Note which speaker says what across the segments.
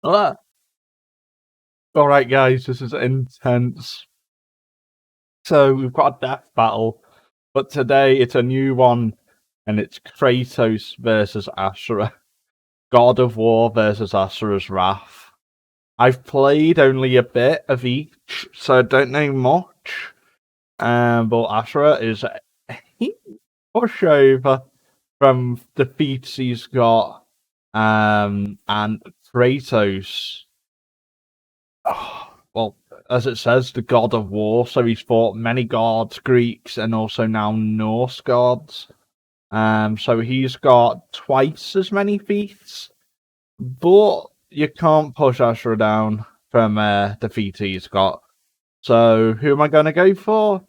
Speaker 1: Ah. Alright guys, this is intense. So we've got a death battle, but today it's a new one, and it's Kratos versus Asura. God of War versus Asura's Wrath. I've played only a bit of each, so I don't know much. But Asura is a pushover from the feats he's got, and Kratos. Well, as it says, the god of war, so he's fought many gods, Greeks, and also now Norse gods. So he's got twice as many feats, but you can't push Asura down from the feat he's got. So who am I going to go for?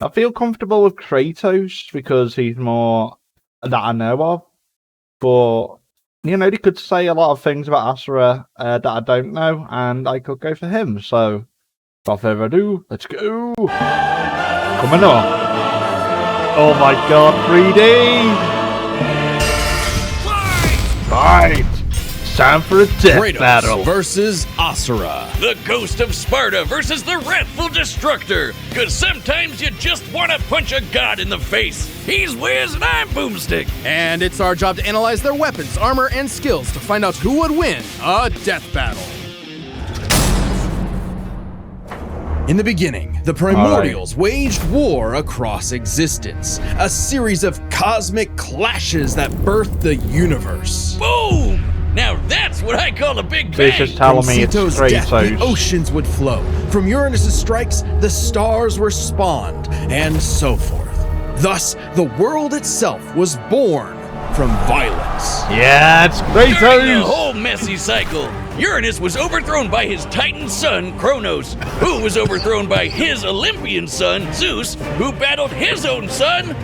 Speaker 1: I feel comfortable with Kratos because he's more that I know of, but you know, they could say a lot of things about Asura that I don't know, and I could go for him. So, without further ado, let's go. Coming up. Oh my god, 3D! Fight! It's time for a death
Speaker 2: Kratos
Speaker 1: battle
Speaker 2: versus Asura.
Speaker 3: The Ghost of Sparta versus the Wrathful Destructor. Cause sometimes you just want to punch a god in the face. He's Wiz and I'm Boomstick.
Speaker 2: And it's our job to analyze their weapons, armor, and skills to find out who would win a death battle. In the beginning, the Primordials waged war across existence, a series of cosmic clashes that birthed the universe.
Speaker 3: Boom! Now that's what I call a big bang.
Speaker 1: This is telling me it's
Speaker 2: Cetos' death, the
Speaker 1: Kratos.
Speaker 2: oceans would flow. From Uranus' strikes, the stars were spawned, and so forth. Thus, the world itself was born from violence.
Speaker 1: Yeah, it's
Speaker 3: During the
Speaker 1: Kratos!
Speaker 3: whole messy cycle, Uranus was overthrown by his Titan son, Kronos, who was overthrown by his Olympian son, Zeus, who battled his own son,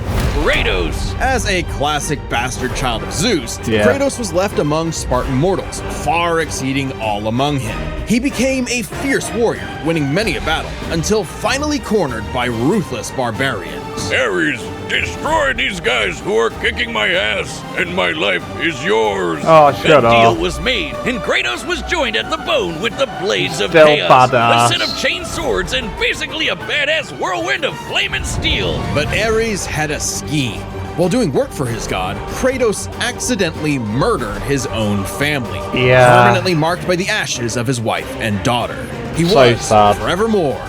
Speaker 3: Kratos.
Speaker 2: As a classic bastard child of Zeus,
Speaker 1: Yeah.
Speaker 2: Kratos was left among Spartan mortals, far exceeding all among him. He became a fierce warrior, winning many a battle, until finally cornered by ruthless barbarians.
Speaker 3: Ares, destroy these guys who are kicking my ass, and my life is yours.
Speaker 1: Oh, shut
Speaker 3: The
Speaker 1: up.
Speaker 3: deal was made, and Kratos was joined at the bone with the Blades of
Speaker 1: Still
Speaker 3: Chaos,
Speaker 1: badass.
Speaker 3: a set of chain swords, and basically a badass whirlwind of flame and steel.
Speaker 2: But Ares had a scheme. While doing work for his god, Kratos accidentally murdered his own family,
Speaker 1: Yeah.
Speaker 2: permanently marked by the ashes of his wife and daughter. He
Speaker 1: So
Speaker 2: was,
Speaker 1: sad.
Speaker 2: forevermore,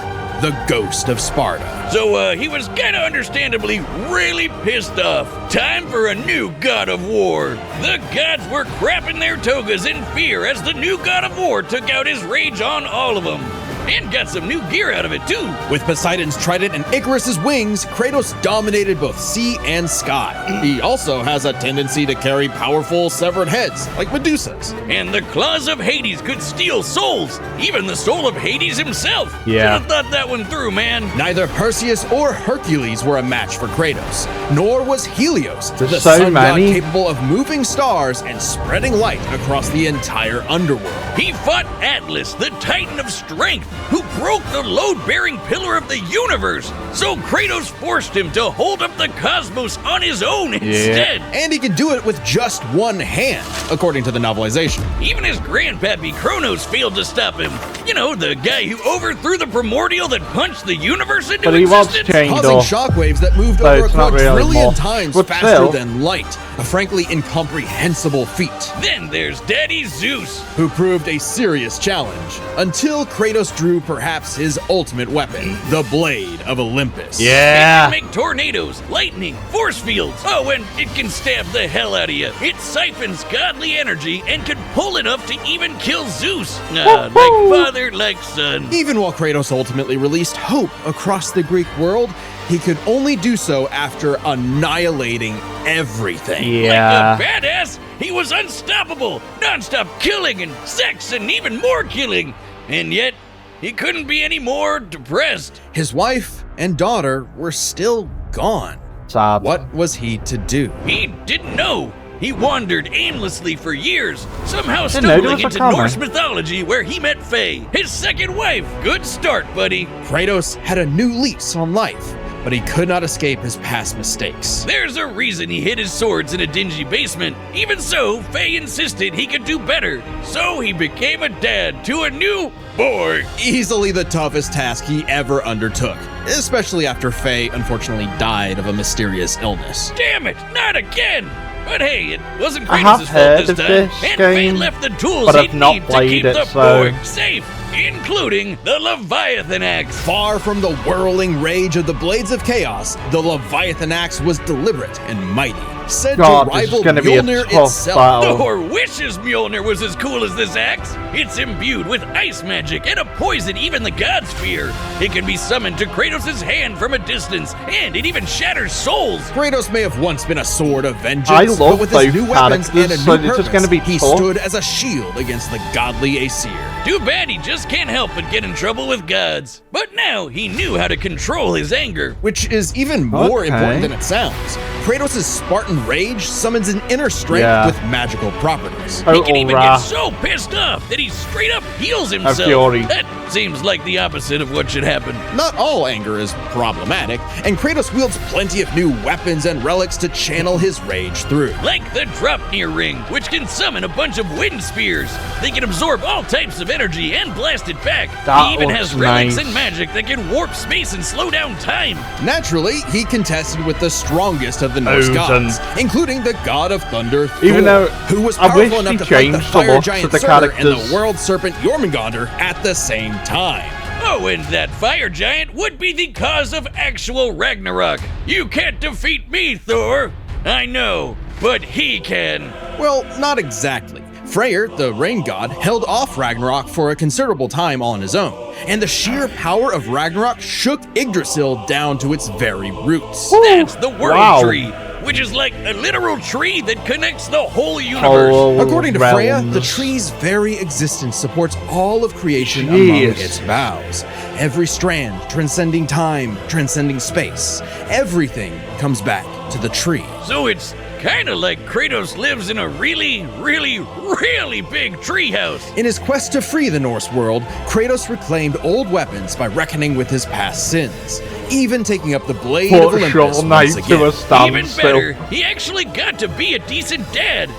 Speaker 2: the Ghost of Sparta.
Speaker 3: So, he was kinda understandably really pissed off. Time for a new god of war. The gods were crapping their togas in fear as the new god of war took out his rage on all of them. And got some new gear out of it, too.
Speaker 2: With Poseidon's trident and Icarus's wings, Kratos dominated both sea and sky. He also has a tendency to carry powerful severed heads, like Medusa's.
Speaker 3: And the claws of Hades could steal souls, even the soul of Hades himself.
Speaker 1: Yeah.
Speaker 3: Should've thought that one through, man.
Speaker 2: Neither Perseus or Hercules were a match for Kratos, nor was Helios,
Speaker 1: There's
Speaker 2: the
Speaker 1: so
Speaker 2: sun
Speaker 1: many.
Speaker 2: god capable of moving stars and spreading light across the entire underworld.
Speaker 3: He fought Atlas, the Titan of Strength, who broke the load-bearing pillar of the universe. So Kratos forced him to hold up the cosmos on his own instead.
Speaker 2: And he could do it with just one hand, according to the novelization.
Speaker 3: Even his grandpappy Kronos failed to stop him. You know, the guy who overthrew the primordial that punched the universe into
Speaker 1: But he was
Speaker 3: existence.
Speaker 1: chained
Speaker 2: Causing
Speaker 1: off.
Speaker 2: shockwaves that moved
Speaker 1: So
Speaker 2: over a
Speaker 1: it's not really
Speaker 2: quadrillion
Speaker 1: more-
Speaker 2: times
Speaker 1: but
Speaker 2: faster
Speaker 1: still.
Speaker 2: than light. A frankly incomprehensible feat.
Speaker 3: Then there's Daddy Zeus.
Speaker 2: Who proved a serious challenge, until Kratos drew perhaps his ultimate weapon, the Blade of Olympus.
Speaker 3: It
Speaker 1: Yeah.
Speaker 3: can make tornadoes, lightning, force fields. Oh, and it can stab the hell out of you. It siphons godly energy and could pull enough to even kill Zeus. Like father, like son.
Speaker 2: Even while Kratos ultimately released hope across the Greek world, he could only do so after annihilating everything.
Speaker 1: Yeah.
Speaker 3: Like a badass, he was unstoppable. Non-stop killing and sex and even more killing. And yet, he couldn't be any more depressed.
Speaker 2: His wife and daughter were still gone.
Speaker 1: Sad.
Speaker 2: What was he to do?
Speaker 3: He didn't know. He wandered aimlessly for years, somehow
Speaker 1: Didn't know there
Speaker 3: stumbling
Speaker 1: was a
Speaker 3: into
Speaker 1: comma.
Speaker 3: Norse mythology where he met Faye, his second wife. Good start, buddy.
Speaker 2: Kratos had a new lease on life. but he could not escape his past mistakes.
Speaker 3: There's a reason he hid his swords in a dingy basement. Even so, Faye insisted he could do better, so he became a dad to a new boy.
Speaker 2: Easily the toughest task he ever undertook, especially after Faye unfortunately died of a mysterious illness.
Speaker 3: Damn it, not again! But hey, it wasn't
Speaker 1: I have
Speaker 3: Kratos'
Speaker 1: heard
Speaker 3: fault this
Speaker 1: of
Speaker 3: time,
Speaker 1: this
Speaker 3: and Faye
Speaker 1: game,
Speaker 3: left the tools
Speaker 1: but
Speaker 3: he'd
Speaker 1: I've not
Speaker 3: need to
Speaker 1: played
Speaker 3: keep
Speaker 1: it,
Speaker 3: the
Speaker 1: so-
Speaker 3: boy safe, including the Leviathan Axe.
Speaker 2: Far from the whirling rage of the Blades of Chaos, the Leviathan Axe was deliberate and mighty, said
Speaker 1: God,
Speaker 2: to
Speaker 1: this is
Speaker 2: rival
Speaker 1: gonna be a
Speaker 2: Mjolnir
Speaker 1: tough
Speaker 2: itself.
Speaker 1: battle.
Speaker 3: Thor wishes Mjolnir was as cool as this axe. It's imbued with ice magic and a poison even the gods fear. It can be summoned to Kratos' hand from a distance, and it even shatters souls.
Speaker 2: Kratos may have once been a sword of vengeance,
Speaker 1: I love
Speaker 2: but with his
Speaker 1: both
Speaker 2: new weapons and a
Speaker 1: characters,
Speaker 2: new
Speaker 1: so this is
Speaker 2: purpose,
Speaker 1: gonna be
Speaker 2: he
Speaker 1: tough.
Speaker 2: stood as a shield against the godly Asir.
Speaker 3: Too bad he just can't help but get in trouble with gods. But now he knew how to control his anger.
Speaker 2: Which is even more
Speaker 1: Okay.
Speaker 3: Oh,
Speaker 2: important than it sounds. Kratos' Spartan rage summons an inner strength
Speaker 1: Yeah.
Speaker 2: with magical properties.
Speaker 3: He can
Speaker 1: Total
Speaker 3: even
Speaker 1: wrath.
Speaker 3: get so pissed off that he straight up heals himself.
Speaker 1: fury.
Speaker 3: That seems like the opposite of what should happen.
Speaker 2: Not all anger is problematic, and Kratos wields plenty of new weapons and relics to channel his rage through.
Speaker 3: Like the Dropnir Ring, which can summon a bunch of wind spears. They can absorb all types of energy and blast it back.
Speaker 1: That
Speaker 3: He even
Speaker 1: looks
Speaker 3: has relics
Speaker 1: nice.
Speaker 3: and magic that can warp space and slow down time.
Speaker 2: Naturally, he contested with the strongest of the Norse
Speaker 1: Odin.
Speaker 2: gods, including the god of thunder,
Speaker 1: Even
Speaker 2: Thor,
Speaker 1: though
Speaker 2: who was
Speaker 1: I
Speaker 2: powerful
Speaker 1: wish
Speaker 2: enough
Speaker 1: he
Speaker 2: to fight the
Speaker 1: changed the
Speaker 2: fire
Speaker 1: looks
Speaker 2: giant
Speaker 1: of the
Speaker 2: Surtur and
Speaker 1: characters.
Speaker 2: the world serpent Jormungandr at the same time.
Speaker 3: Oh, and that fire giant would be the cause of actual Ragnarok. You can't defeat me, Thor. I know, but he can.
Speaker 2: Well, not exactly. Freyr, the rain god, held off Ragnarok for a considerable time on his own, and the sheer power of Ragnarok shook Yggdrasil down to its very roots.
Speaker 3: That's the world
Speaker 1: Wow.
Speaker 3: tree, which is like a literal tree that connects the whole universe.
Speaker 1: Whole
Speaker 2: According to Freya,
Speaker 1: realms.
Speaker 2: the tree's very existence supports all of creation among
Speaker 1: Jeez.
Speaker 2: its boughs. Every strand transcending time, transcending space. Everything comes back to the tree.
Speaker 3: So it's kind of like Kratos lives in a really, really, really big treehouse.
Speaker 2: In his quest to free the Norse world, Kratos reclaimed old weapons by reckoning with his past sins, even taking up the blade of
Speaker 1: Put
Speaker 2: Olympus
Speaker 1: Shovel Knight
Speaker 2: once
Speaker 1: to
Speaker 2: again.
Speaker 1: a standstill.
Speaker 3: Even better, he actually got to be a decent dad.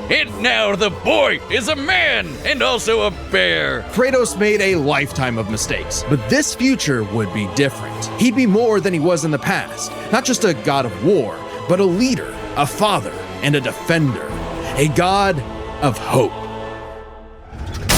Speaker 3: And now the boy is a man and also a bear.
Speaker 2: Kratos made a lifetime of mistakes, but this future would be different. He'd be more than he was in the past, not just a god of war, but a leader, a father, and a defender, a god of hope.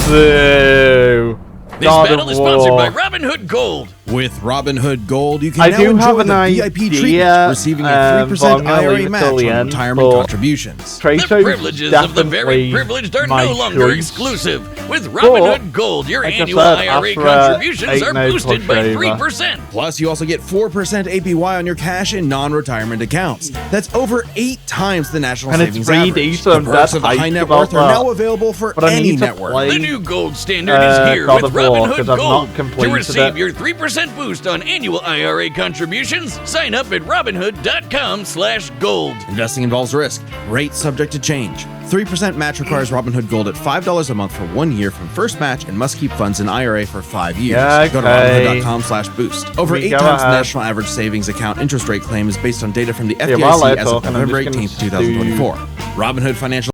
Speaker 1: So,
Speaker 3: This
Speaker 1: God
Speaker 3: battle
Speaker 1: of
Speaker 3: is sponsored
Speaker 1: War.
Speaker 3: by Robin Hood Gold.
Speaker 2: With Robin Hood Gold, you can
Speaker 1: I
Speaker 2: now
Speaker 1: do have
Speaker 2: enjoy
Speaker 1: an
Speaker 2: the VIP
Speaker 1: idea,
Speaker 2: treatment, receiving a 3%
Speaker 1: but I'm gonna leave
Speaker 2: IRA
Speaker 1: it till
Speaker 2: match
Speaker 1: the
Speaker 2: on
Speaker 1: end,
Speaker 2: retirement
Speaker 1: but
Speaker 2: contributions.
Speaker 1: Kratos
Speaker 3: The privileges of the very
Speaker 1: definitely
Speaker 3: privileged are
Speaker 1: my
Speaker 3: no longer
Speaker 1: choice.
Speaker 3: exclusive. With Robin
Speaker 1: But,
Speaker 3: Hood Gold, your
Speaker 1: like I
Speaker 3: annual
Speaker 1: said,
Speaker 3: IRA
Speaker 1: Asura
Speaker 3: contributions
Speaker 1: ain't
Speaker 3: are
Speaker 1: no
Speaker 3: boosted by
Speaker 1: pushover.
Speaker 3: 3%.
Speaker 2: Plus, you also get 4% APY on your cash and non-retirement accounts. That's over 8 times the national
Speaker 1: And it's
Speaker 2: savings
Speaker 1: free
Speaker 2: average.
Speaker 1: decent,
Speaker 2: The perks
Speaker 1: that's
Speaker 2: of the high
Speaker 1: hyped
Speaker 2: net
Speaker 1: about
Speaker 2: worth are
Speaker 1: that.
Speaker 2: now available for
Speaker 1: But I
Speaker 2: any
Speaker 1: need to
Speaker 2: network.
Speaker 1: play
Speaker 3: The new gold standard is here
Speaker 1: God
Speaker 3: with
Speaker 1: of War,
Speaker 3: Robin Hood
Speaker 1: 'cause I've not
Speaker 3: Gold. To
Speaker 1: completed
Speaker 3: receive
Speaker 1: it.
Speaker 3: your 3% boost on annual IRA contributions, sign up at robinhood.com/gold.
Speaker 2: Investing involves risk. Rate subject to change. 3% match requires Robinhood Gold at $5 a month for 1 year from first match and must keep funds in IRA for 5 years.
Speaker 1: Yeah,
Speaker 2: Go to
Speaker 1: okay.
Speaker 2: robinhood.com/boost. Over
Speaker 1: We
Speaker 2: 8
Speaker 1: go
Speaker 2: times the
Speaker 1: ahead.
Speaker 2: national average savings account interest rate claim is based on data from the FDIC
Speaker 1: while I
Speaker 2: as
Speaker 1: talk,
Speaker 2: of
Speaker 1: and I'm
Speaker 2: November
Speaker 1: just gonna
Speaker 2: 18th, 2024. Robinhood Financial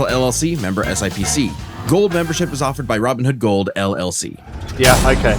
Speaker 2: LLC, member SIPC. Gold membership is offered by Robinhood Gold LLC.
Speaker 1: Yeah, okay.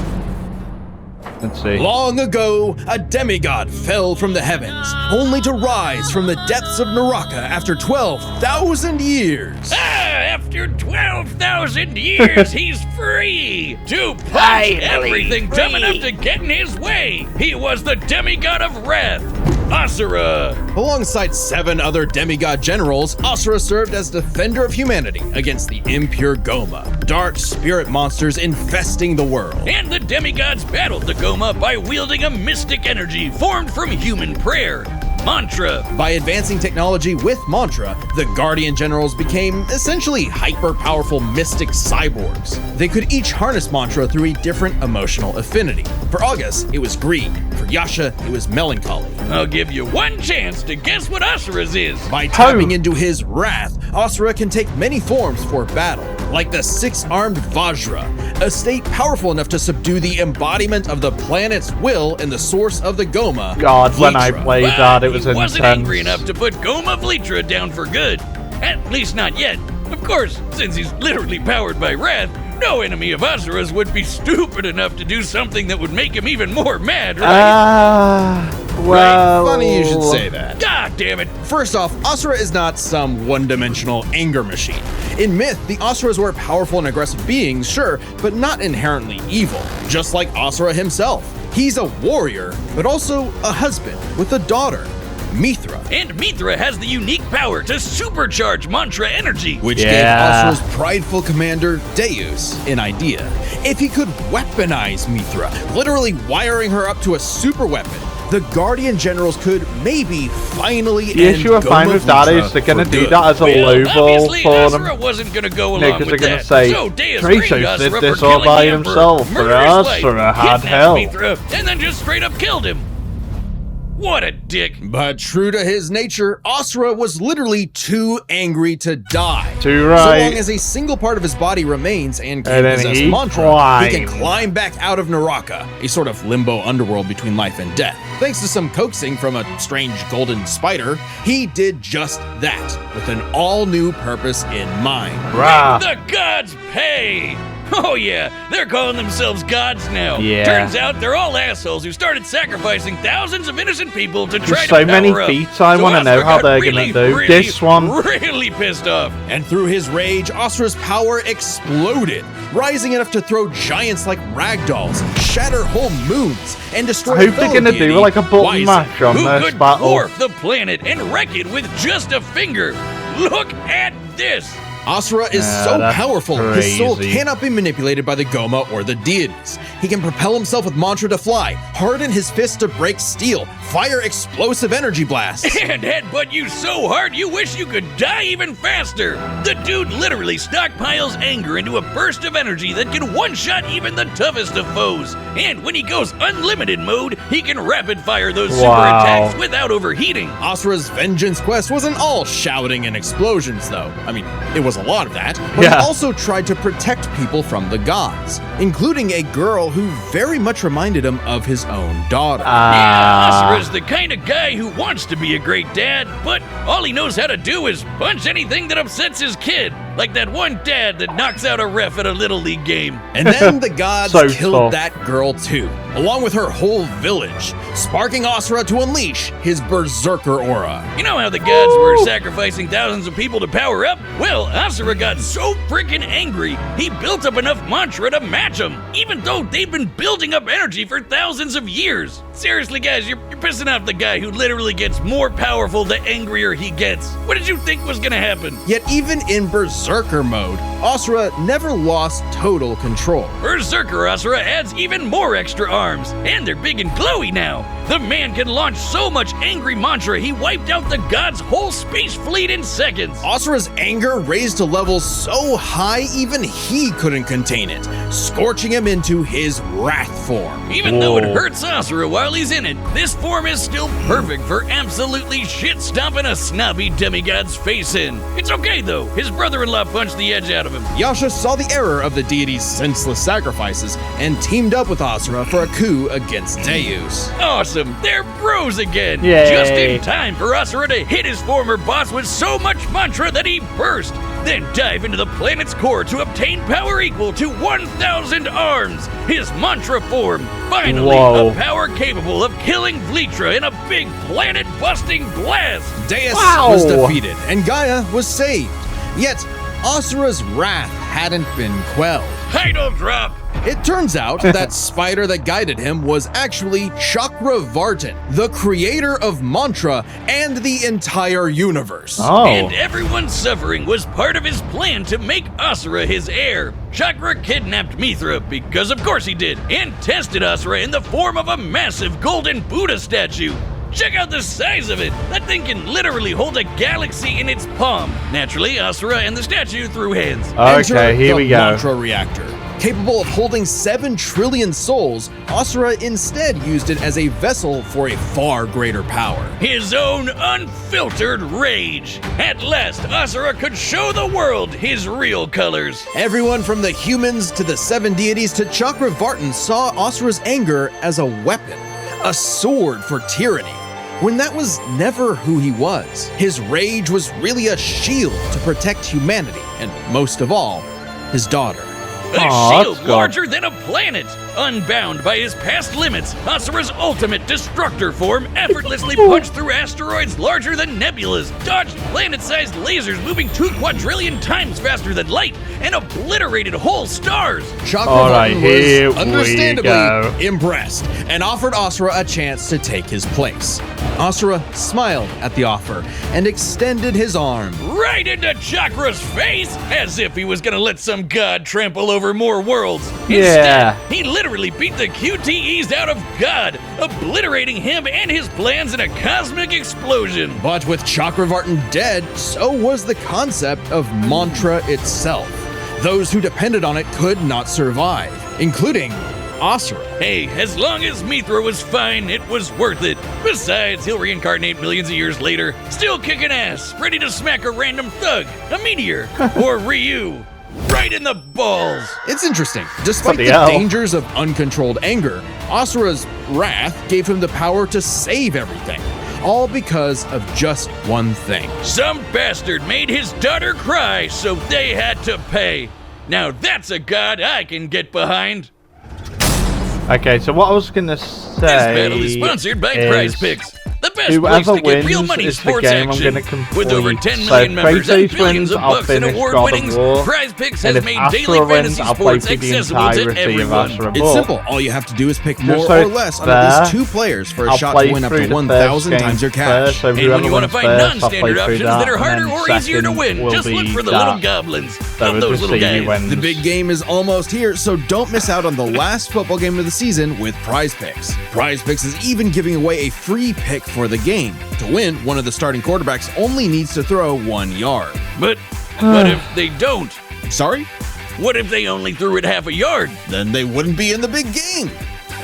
Speaker 1: Let's see.
Speaker 2: Long ago, a demigod fell from the heavens, only to rise from the depths of Naraka after 12,000 years.
Speaker 3: After 12,000 years, he's free to punch everything dumb enough to get in his way. He was the demigod of wrath, Asura.
Speaker 2: Alongside 7 other demigod generals, Asura served as defender of humanity against the impure Goma, dark spirit monsters infesting the world.
Speaker 3: And the demigods battled the Goma by wielding a mystic energy formed from human prayer, mantra.
Speaker 2: By advancing technology with mantra, the Guardian Generals became essentially hyper-powerful mystic cyborgs. They could each harness mantra through a different emotional affinity. For August, it was greed. For Yasha, it was melancholy.
Speaker 3: I'll give you one chance to guess what Asura's is.
Speaker 2: By tapping into his wrath, Asura can take many forms for battle. like the six-armed Vajra, a state powerful enough to subdue the embodiment of the planet's will and the source of the Goma.
Speaker 1: God, when I
Speaker 2: Vlitra.
Speaker 1: played
Speaker 3: But
Speaker 1: that, it was
Speaker 3: he wasn't
Speaker 1: intense.
Speaker 3: angry enough to put Goma Vlitra down for good. At least not yet. Of course, since he's literally powered by wrath, no enemy of Asura's would be stupid enough to do something that would make him even more mad, right?
Speaker 1: Well,
Speaker 2: Funny you should say that.
Speaker 3: God damn it.
Speaker 2: First off, Asura is not some one-dimensional anger machine. In myth, the Asuras were powerful and aggressive beings, sure, but not inherently evil, just like Asura himself. He's a warrior, but also a husband with a daughter, Mithra,
Speaker 3: And Mithra has the unique power to supercharge mantra energy.
Speaker 2: which
Speaker 1: Yeah.
Speaker 2: gave Asura's prideful commander, Deus, an idea. If he could weaponize Mithra, literally wiring her up to a super weapon, the Guardian Generals could maybe finally
Speaker 1: The
Speaker 2: end
Speaker 1: issue I find
Speaker 2: Goma
Speaker 1: with that
Speaker 2: Vlitra
Speaker 1: is they're going to
Speaker 2: for
Speaker 1: do
Speaker 2: good.
Speaker 1: that as a
Speaker 3: Well,
Speaker 1: loophole
Speaker 3: obviously,
Speaker 1: for
Speaker 3: Asura
Speaker 1: them.
Speaker 3: wasn't going to go along
Speaker 1: Because
Speaker 3: with
Speaker 1: they're going
Speaker 3: that.
Speaker 1: to say,
Speaker 3: So Deus framed
Speaker 1: Kratos
Speaker 3: Asura
Speaker 1: did this
Speaker 3: for
Speaker 1: all
Speaker 3: killing
Speaker 1: by
Speaker 3: the Emperor,
Speaker 1: himself, but
Speaker 3: murdered his wife,
Speaker 1: Asura had
Speaker 3: kidnapped
Speaker 1: help.
Speaker 3: Mithra, and then just straight up killed him. What a dick.
Speaker 2: But true to his nature, Asura was literally too angry to die.
Speaker 1: Too
Speaker 2: So
Speaker 1: right.
Speaker 2: long as a single part of his body remains and can
Speaker 1: And then
Speaker 2: possess
Speaker 1: he
Speaker 2: mantra, he can
Speaker 1: climbed.
Speaker 2: climb back out of Naraka, a sort of limbo underworld between life and death. Thanks to some coaxing from a strange golden spider, he did just that, with an all-new purpose in mind.
Speaker 1: Rah.
Speaker 3: The gods pay! Oh yeah, they're calling themselves gods now.
Speaker 1: Yeah.
Speaker 3: Turns out they're all assholes who started sacrificing thousands of innocent people to try
Speaker 1: There's
Speaker 3: to
Speaker 1: so many
Speaker 3: power up.
Speaker 1: feats I
Speaker 3: So
Speaker 1: wanna know
Speaker 3: Asura
Speaker 1: how
Speaker 3: got
Speaker 1: they're gonna do.
Speaker 3: really,
Speaker 1: This one-
Speaker 3: really pissed off.
Speaker 2: And through his rage, Asura's power exploded, rising enough to throw giants like ragdolls, shatter whole moons, and destroy
Speaker 1: I hope they're
Speaker 2: fellow
Speaker 1: going to do
Speaker 2: deity,
Speaker 1: like a button
Speaker 2: Wysa.
Speaker 1: match on
Speaker 3: Who
Speaker 1: this
Speaker 3: could
Speaker 1: battle.
Speaker 3: dwarf the planet and wreck it with just a finger? Look at this.
Speaker 2: Asura is
Speaker 1: Yeah,
Speaker 2: so
Speaker 1: that's
Speaker 2: powerful, his soul
Speaker 1: crazy.
Speaker 2: cannot be manipulated by the Goma or the deities. He can propel himself with mantra to fly, harden his fists to break steel, fire explosive energy blasts.
Speaker 3: And headbutt you so hard you wish you could die even faster. The dude literally stockpiles anger into a burst of energy that can one-shot even the toughest of foes. And when he goes unlimited mode, he can rapid-fire those super
Speaker 1: Wow.
Speaker 3: attacks without overheating.
Speaker 2: Asura's vengeance quest wasn't all shouting and explosions, though. I mean, it was a lot of that, but
Speaker 1: Yeah.
Speaker 2: he also tried to protect people from the gods, including a girl who very much reminded him of his own daughter.
Speaker 3: Yeah, Asura's the kind of guy who wants to be a great dad, but all he knows how to do is punch anything that upsets his kid. Like that one dad that knocks out a ref at a Little League game.
Speaker 2: And then the gods
Speaker 1: So
Speaker 2: killed
Speaker 1: tough.
Speaker 2: that girl too, along with her whole village, sparking Asura to unleash his berserker aura.
Speaker 3: You know how the gods were sacrificing thousands of people to power up? Well, Asura got so freaking angry, he built up enough mantra to match them, even though they've been building up energy for thousands of years. Seriously, guys, you're pissing off the guy who literally gets more powerful the angrier he gets. What did you think was gonna happen?
Speaker 2: Yet even in berserker mode, Asura never lost total control.
Speaker 3: Berserker Asura adds even more extra arms, and they're big and glowy now. The man can launch so much angry mantra he wiped out the god's whole space fleet in seconds.
Speaker 2: Asura's anger raised to levels so high even he couldn't contain it, scorching him into his wrath form.
Speaker 3: Even though it
Speaker 1: Whoa.
Speaker 3: hurts Asura while he's in it, this form is still perfect for absolutely shit-stomping a snobby demigod's face in. It's okay though, his brother-in-law punched the edge out of him.
Speaker 2: Yasha saw the error of the deity's senseless sacrifices and teamed up with Asura for a coup against Deus.
Speaker 3: Awesome, they're bros again.
Speaker 1: Yay.
Speaker 3: Just in time for Asura to hit his former boss with so much mantra that he burst. Then dive into the planet's core to obtain power equal to 1,000 arms. His mantra form. Finally,
Speaker 1: Whoa.
Speaker 3: a power capable of killing Vlitra in a big planet-busting blast.
Speaker 2: Deus
Speaker 1: Wow.
Speaker 2: was defeated and Gaia was saved. Yet, Asura's wrath hadn't been quelled.
Speaker 3: Title drop.
Speaker 2: It turns out that spider that guided him was actually Chakravartin, the creator of mantra and the entire universe.
Speaker 1: Oh.
Speaker 3: And everyone's suffering was part of his plan to make Asura his heir. Chakra kidnapped Mithra, because of course he did, and tested Asura in the form of a massive golden Buddha statue. Check out the size of it! That thing can literally hold a galaxy in its palm. Naturally, Asura and the statue threw hands.
Speaker 2: Enter
Speaker 1: Okay, here
Speaker 2: the
Speaker 1: we go.
Speaker 2: Mantra reactor. Capable of holding 7 trillion souls, Asura instead used it as a vessel for a far greater power.
Speaker 3: His own unfiltered rage. At last, Asura could show the world his real colors.
Speaker 2: Everyone from the humans to the 7 deities to Chakravartin saw Asura's anger as a weapon, a sword for tyranny, when that was never who he was. His rage was really a shield to protect humanity, and most of all, his daughter.
Speaker 3: A shield larger than a planet! Unbound by his past limits, Asura's ultimate destructor form effortlessly punched through asteroids larger than nebulas, dodged planet-sized lasers moving 2 quadrillion times faster than light, and obliterated whole stars!
Speaker 2: Chakravartin was understandably impressed and offered Asura a chance to take his place. Asura smiled at the offer and extended his arm.
Speaker 3: Right into Chakra's face, as if he was gonna let some god trample over more worlds. Instead, he literally beat the QTEs out of God, obliterating him and his plans in a cosmic explosion.
Speaker 2: But with Chakravartin dead, so was the concept of mantra itself. Those who depended on it could not survive, including Asura.
Speaker 3: Hey, as long as Mithra was fine, it was worth it. Besides, he'll reincarnate millions of years later, still kicking ass, ready to smack a random thug, a meteor, or Ryu. Right in the balls.
Speaker 2: It's interesting. Despite the dangers of uncontrolled anger, Asura's wrath gave him the power to save everything. All because of just one thing.
Speaker 3: Some bastard made his daughter cry, so they had to pay. Now that's a god I can get behind.
Speaker 1: Okay, so what I was gonna say.
Speaker 3: This battle is sponsored by Prize Picks. The best place to get real money sports action. With over 10 million members and billions of bucks in award winnings, Prize Picks has made daily fantasy sports accessible to everyone.
Speaker 2: It's simple. All you have to do is pick more or less on at least 2 players for a shot to win up to 1,000 times your cash.
Speaker 3: And when you want to find non-standard options that are harder or easier to win, just look for the little goblins. Love those little guys.
Speaker 2: The big game is almost here, so don't miss out on the last football game of the season with Prize Picks. Prize Picks is even giving away a free pick for the game. To win, one of the starting quarterbacks only needs to throw 1 yard.
Speaker 3: But what if they don't?
Speaker 2: Sorry?
Speaker 3: What if they only threw it half a yard?
Speaker 2: Then they wouldn't be in the big game.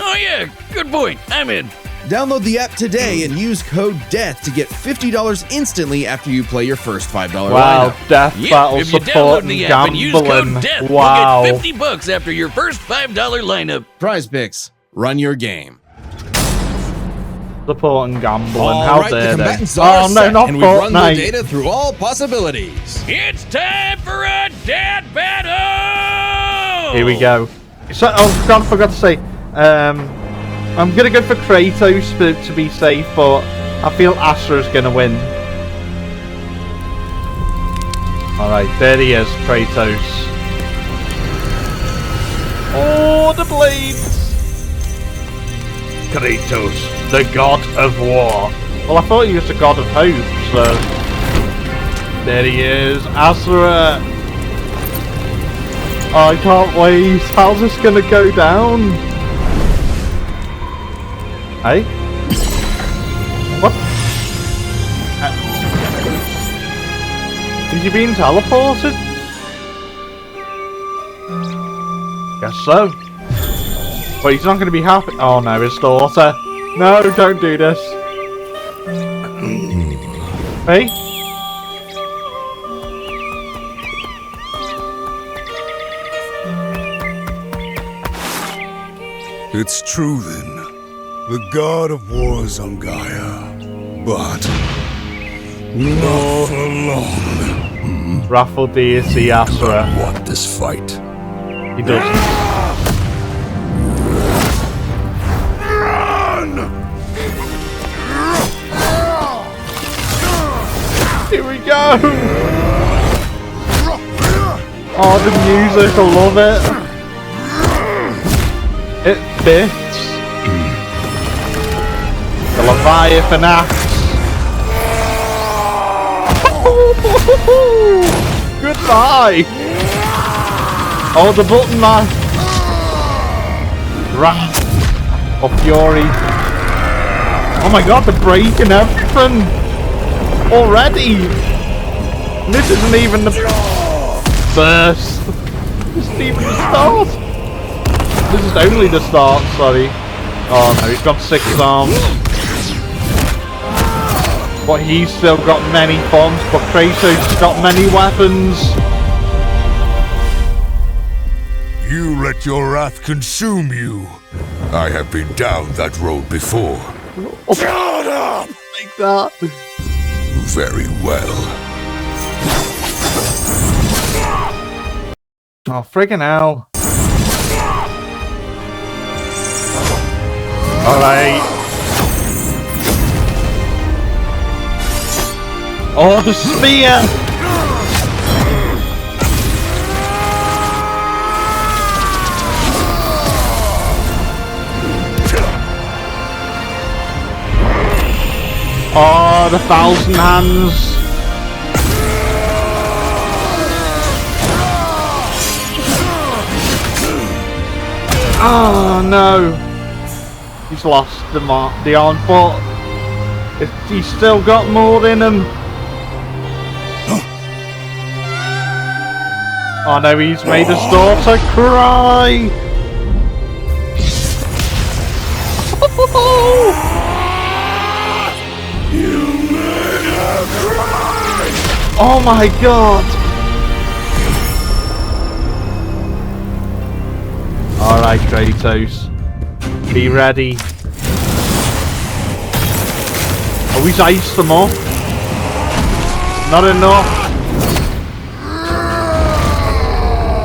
Speaker 3: Oh yeah, good point. I'm in.
Speaker 2: Download the app today and use code DEATH to get $50 instantly after you play your first $5
Speaker 1: wow,
Speaker 2: lineup.
Speaker 1: Death Battle
Speaker 3: if you
Speaker 1: support
Speaker 3: download the
Speaker 1: and
Speaker 3: app and use
Speaker 1: gambling.
Speaker 3: code DEATH,
Speaker 1: Wow.
Speaker 3: you'll get $50 after your first $5 lineup.
Speaker 2: Prize Picks. Run your game.
Speaker 1: Support and gambling.
Speaker 2: All
Speaker 1: How
Speaker 2: right, the
Speaker 1: dare they?
Speaker 2: combatants are set, and we run the data through all possibilities.
Speaker 3: It's time for a death battle!
Speaker 1: Here we go. So, oh, God, I forgot to say. I'm gonna go for Kratos to be safe, but I feel Asura's gonna win. Alright, there he is, Kratos. Oh, the blades! Kratos, the god of war. Well, I thought he was the god of hope, so... There he is, Asura! Oh, I can't wait. How's this gonna go down? Hey? What? Is he being teleported? Guess so. But he's not going to be happy. Oh no, his daughter. No, don't do this. Hey?
Speaker 4: It's true then. The god of war is on Gaia. But not for long.
Speaker 1: Wrathful deity Asura.
Speaker 4: Want this fight?
Speaker 1: He doesn't. Here we go! Oh, the music, I love it. It fits. The Leviathan axe. Goodbye! Oh, the button man! Wrath of Fury. Oh my god, the break and everything! Already! And this isn't even the first. This isn't even the start. This is only the start, sorry. Oh no, he's got 6 arms. But he's still got many forms, but Kratos has got many weapons.
Speaker 4: You let your wrath consume you. I have been down that road before.
Speaker 1: Shut up! Like that.
Speaker 4: Very well.
Speaker 1: Oh, friggin' hell. Alright. Oh, the spear! Oh, the 1,000 hands! Oh no! He's lost the arm, but he's still got more in him. Oh no, he's made his daughter cry! Oh my god! Alright, Kratos. Be ready. Oh, he's iced them up. Not enough.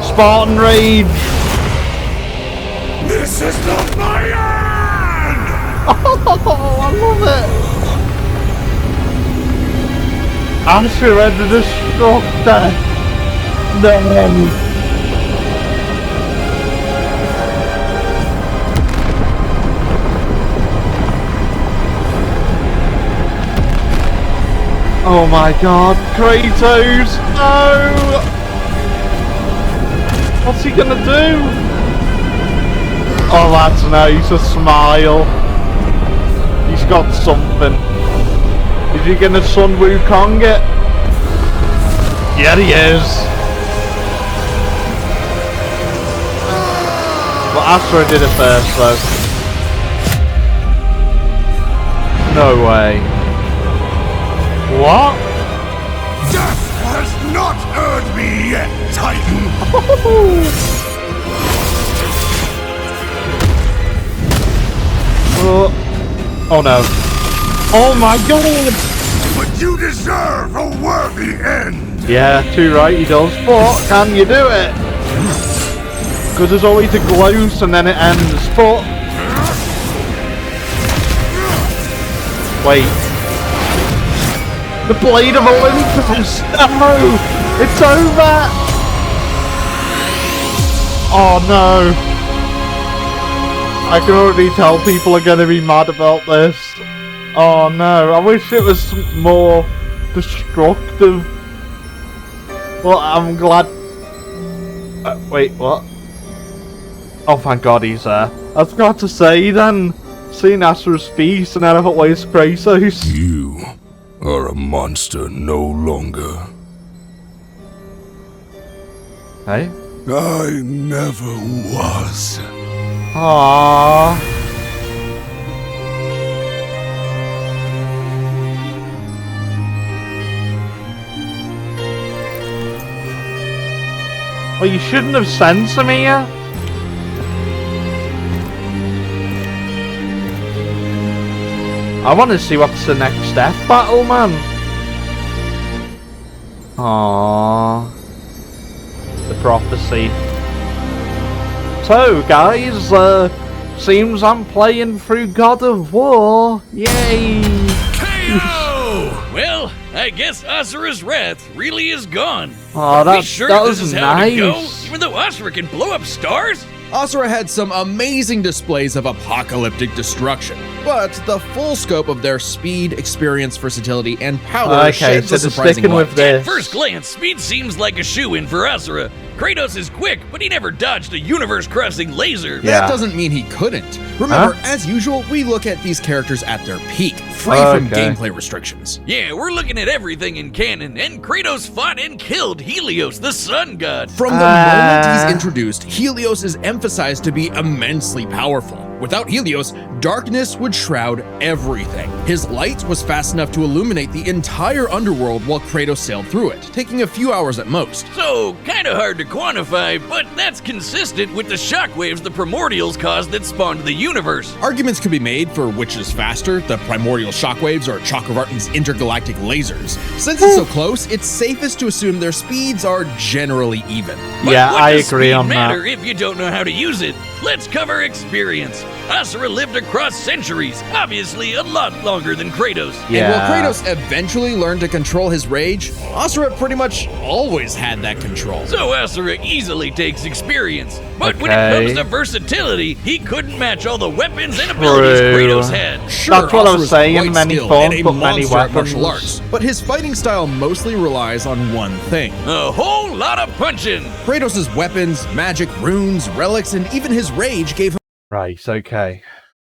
Speaker 1: Spartan Rage!
Speaker 4: This is not my end!
Speaker 1: Oh, I love it! Asura the Destructor! No! Oh my god, Kratos! No! What's he gonna do? Oh, that's nice, a smile. He's got something. Is he gonna Sun Wukong it? Yeah, he is. Well, Asura did it first, though. No way. What?
Speaker 4: Death has not heard me yet, Titan!
Speaker 1: Oh no. Oh my god!
Speaker 4: But you deserve a worthy end!
Speaker 1: Yeah, too right, he does. But can you do it? Because there's always a close and then it ends. But wait. The Blade of Olympus! No! It's over! Oh no! I can already tell people are going to be mad about this. Oh no, I wish it was more destructive. Well, I'm glad... wait, what? Oh, thank god he's there. I forgot to say then, seeing Asura's feast and then I thought, where's Kratos?
Speaker 4: You are a monster no longer.
Speaker 1: Hey?
Speaker 4: I never was.
Speaker 1: Aww. Well, you shouldn't have sent him here. I want to see what's the next death battle, man. Aww. The prophecy. So, guys, seems I'm playing through God of War. Yay!
Speaker 3: KO! Well, I guess Asura's wrath really is gone.
Speaker 1: Oh,
Speaker 3: Are we
Speaker 1: that
Speaker 3: sure
Speaker 1: was
Speaker 3: this is how to go?
Speaker 1: nice.
Speaker 3: Even though Asura can blow up stars?
Speaker 2: Asura had some amazing displays of apocalyptic destruction. but the full scope of their speed, experience, versatility, and power
Speaker 1: Okay,
Speaker 2: sheds
Speaker 1: so
Speaker 2: a
Speaker 1: they're
Speaker 2: surprising
Speaker 1: sticking
Speaker 2: light.
Speaker 1: with this.
Speaker 3: At first glance, speed seems like a shoo-in for Asura. Kratos is quick, but he never dodged a universe-crossing laser.
Speaker 1: Yeah.
Speaker 2: That doesn't mean he couldn't. Remember, as usual, we look at these characters at their peak, free from
Speaker 1: Okay.
Speaker 2: gameplay restrictions.
Speaker 3: Yeah, we're looking at everything in canon, and Kratos fought and killed Helios, the sun god.
Speaker 2: From the moment he's introduced, Helios is emphasized to be immensely powerful. Without Helios, darkness would shroud everything. His light was fast enough to illuminate the entire underworld while Kratos sailed through it, taking a few hours at most.
Speaker 3: So, kinda hard to quantify, but that's consistent with the shockwaves the primordials caused that spawned the universe.
Speaker 2: Arguments could be made for which is faster, the primordial shockwaves or Chakravartin's intergalactic lasers. Since it's so close, it's safest to assume their speeds are generally even.
Speaker 3: But
Speaker 1: Yeah,
Speaker 3: what
Speaker 1: I
Speaker 3: does
Speaker 1: agree
Speaker 3: speed
Speaker 1: on
Speaker 3: matter
Speaker 1: that.
Speaker 3: if you don't know how to use it? Let's cover experience. Asura lived across centuries, obviously a lot longer than Kratos.
Speaker 1: Yeah.
Speaker 2: And while Kratos eventually learned to control his rage, Asura pretty much always had that control.
Speaker 3: So Asura easily takes experience. But when it
Speaker 1: Okay.
Speaker 3: comes to versatility, he couldn't match all the weapons and abilities
Speaker 1: True.
Speaker 3: Kratos had.
Speaker 2: Sure,
Speaker 1: That's what I was
Speaker 2: Asura's
Speaker 1: saying,
Speaker 2: quite
Speaker 1: many
Speaker 2: skilled
Speaker 1: forms,
Speaker 2: and a
Speaker 1: but many
Speaker 2: monster at martial
Speaker 1: weapons.
Speaker 2: arts, but his fighting style mostly relies on one thing.
Speaker 3: A whole lot of punching.
Speaker 2: Kratos' weapons, magic, runes, relics, and even his rage gave
Speaker 1: Right, okay.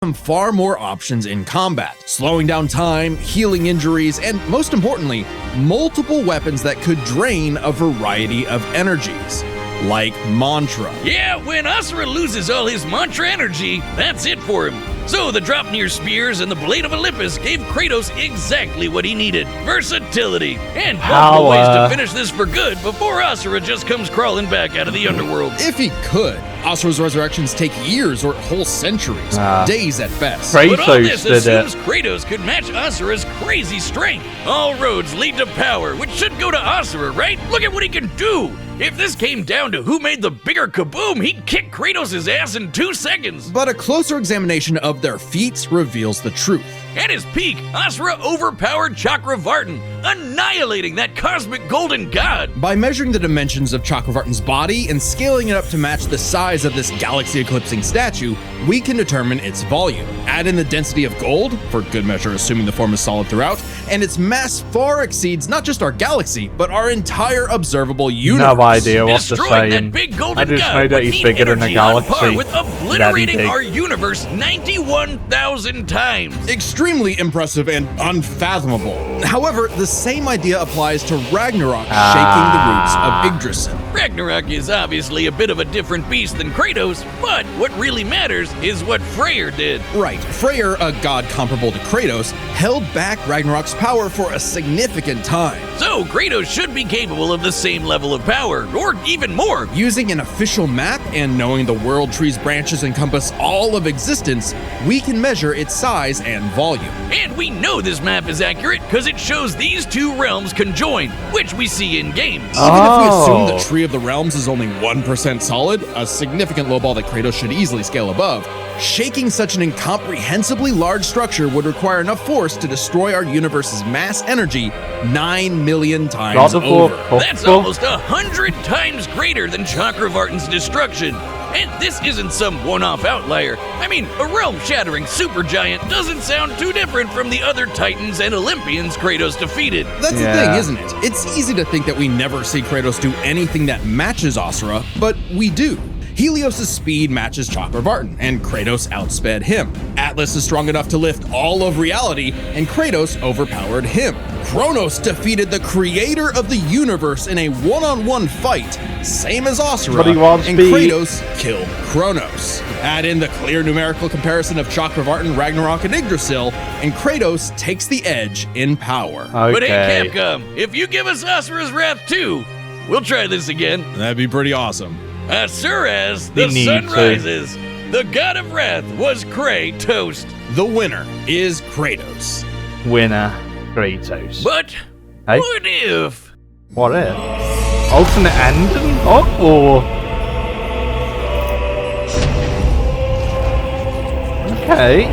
Speaker 2: him far more options in combat, slowing down time, healing injuries, and most importantly, multiple weapons that could drain a variety of energies, like mantra.
Speaker 3: Yeah, when Asura loses all his mantra energy, that's it for him. So the Dropnir spears and the Blade of Olympus gave Kratos exactly what he needed. Versatility. And multiple ways to finish this for good before Asura just comes crawling back out of the underworld.
Speaker 2: If he could, Asura's resurrections take years or whole centuries, days at best.
Speaker 3: But all
Speaker 1: Kratos
Speaker 3: this
Speaker 1: did
Speaker 3: assumes
Speaker 1: it.
Speaker 3: Kratos could match Asura's crazy strength. All roads lead to power, which should go to Asura, right? Look at what he can do! If this came down to who made the bigger kaboom, he'd kick Kratos' ass in 2 seconds.
Speaker 2: But a closer examination of their feats reveals the truth.
Speaker 3: At his peak, Asura overpowered Chakravartin, annihilating that cosmic golden god.
Speaker 2: By measuring the dimensions of Chakravartin's body and scaling it up to match the size of this galaxy-eclipsing statue, we can determine its volume. Add in the density of gold, for good measure assuming the form is solid throughout, and its mass far exceeds not just our galaxy, but our entire observable universe.
Speaker 1: No idea what to
Speaker 3: Destroyed
Speaker 1: say.
Speaker 3: that big golden
Speaker 1: I just
Speaker 3: god
Speaker 1: know that
Speaker 3: would
Speaker 1: he's
Speaker 3: need
Speaker 1: bigger than a
Speaker 3: energy on par
Speaker 1: galaxy.
Speaker 3: with
Speaker 1: Daddy
Speaker 3: obliterating
Speaker 1: big.
Speaker 3: our universe 91,000 times.
Speaker 2: Extremely impressive and unfathomable. However, the same idea applies to Ragnarok shaking the roots of Yggdrasil.
Speaker 3: Ragnarok is obviously a bit of a different beast than Kratos, but what really matters is what Freyr did.
Speaker 2: Right, Freyr, a god comparable to Kratos, held back Ragnarok's power for a significant time.
Speaker 3: So Kratos should be capable of the same level of power, or even more.
Speaker 2: Using an official map and knowing the world tree's branches encompass all of existence, we can measure its size and volume.
Speaker 3: And we know this map is accurate because it shows these two realms conjoined, which we see in games.
Speaker 2: Even if we assume
Speaker 1: Oh.
Speaker 2: the Tree of the Realms is only 1% solid, a significant lowball that Kratos should easily scale above, shaking such an incomprehensibly large structure would require enough force to destroy our universe's mass energy 9 million times
Speaker 1: God of War.
Speaker 2: over.
Speaker 3: That's almost 100 times greater than Chakravartin's destruction. And this isn't some one-off outlier. I mean, a realm-shattering supergiant doesn't sound too different from the other Titans and Olympians Kratos defeated.
Speaker 2: That's the
Speaker 1: Yeah.
Speaker 2: thing, isn't it? It's easy to think that we never see Kratos do anything that matches Asura, but we do. Helios' speed matches Chakravartin, and Kratos outsped him. Atlas is strong enough to lift all of reality, and Kratos overpowered him. Kronos defeated the creator of the universe in a one-on-one fight, same as Asura,
Speaker 1: But he wants
Speaker 2: and
Speaker 1: speed.
Speaker 2: Kratos killed Kronos. Add in the clear numerical comparison of Chakravartin, Ragnarok, and Yggdrasil, and Kratos takes the edge in power.
Speaker 3: But hey,
Speaker 1: Okay.
Speaker 3: Capcom, if you give us Asura's Wrath too, we'll try this again.
Speaker 2: That'd be pretty awesome.
Speaker 3: Asura's The
Speaker 1: We need
Speaker 3: Sun
Speaker 1: to.
Speaker 3: Rises. The God of Wrath was Kratos.
Speaker 2: The winner is Kratos.
Speaker 1: Winner, Kratos.
Speaker 3: But
Speaker 1: Hey?
Speaker 3: what if?
Speaker 1: What if? Alternate ending? Oh. Okay.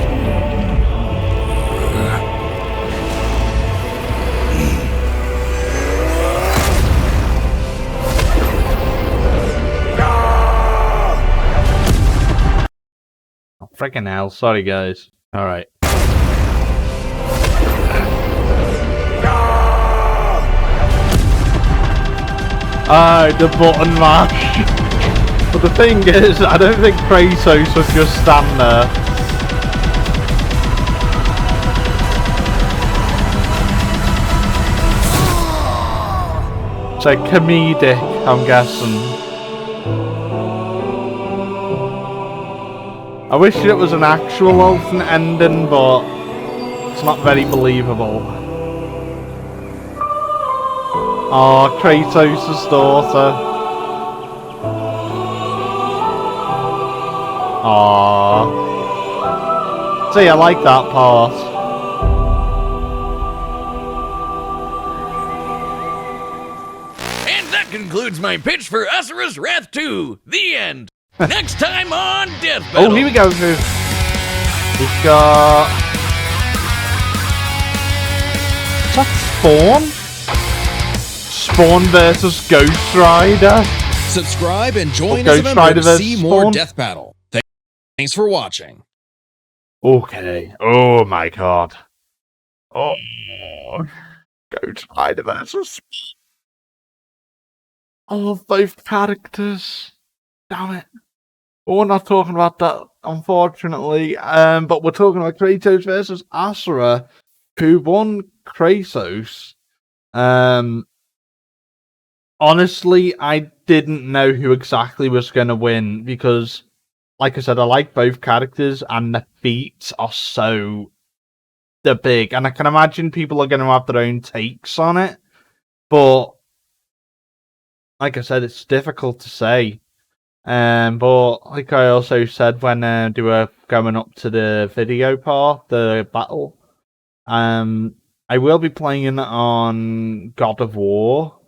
Speaker 1: Oh, freaking hell. Sorry, guys. Alright. The button mash. But the thing is, I don't think Kratos would just stand there. It's like comedic, I'm guessing. I wish it was an actual alternate ending, but it's not very believable. Oh, Kratos' daughter. Aww. See, I like that part.
Speaker 3: And that concludes my pitch for Asura's Wrath 2. The end. Next time on Death Battle.
Speaker 1: Oh, here we go. We've got... Is that Spawn? Spawn versus Ghost Rider.
Speaker 2: Subscribe and join
Speaker 1: Ghost
Speaker 2: as a member
Speaker 1: Rider
Speaker 2: to
Speaker 1: versus
Speaker 2: see more
Speaker 1: Spawn.
Speaker 2: Death Battle. Thanks for watching.
Speaker 1: Okay. Oh my god. Oh. Ghost Rider versus... I love both characters. Damn it. But we're not talking about that, unfortunately. But we're talking about Kratos versus Asura, who won Kratos. Honestly, I didn't know who exactly was going to win because, like I said, I like both characters and the feats are so big. And I can imagine people are going to have their own takes on it. But, like I said, it's difficult to say. But like I also said when they were going up to the video part, the battle, I will be playing on God of War,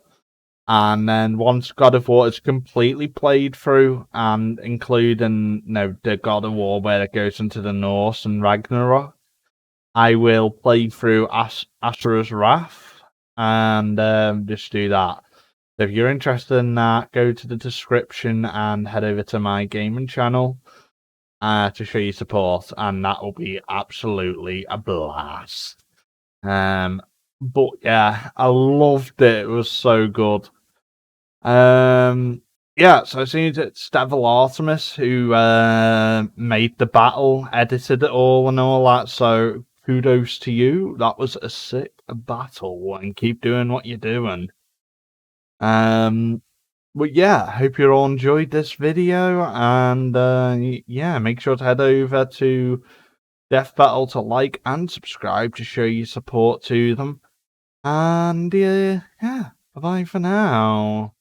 Speaker 1: and then once God of War is completely played through, and including the God of War where it goes into the Norse and Ragnarok, I will play through Asura's Wrath and just do that. So if you're interested in that, go to the description and head over to my gaming channel to show your support, and that will be absolutely a blast. But yeah, I loved it. It was so good. Yeah, so it seems it's Devil Artemis who made the battle, edited it all and all that, so kudos to you. That was a sick battle, and keep doing what you're doing. But yeah, I hope you all enjoyed this video, and yeah, make sure to head over to Death Battle to like and subscribe to show your support to them. And yeah, bye-bye for now.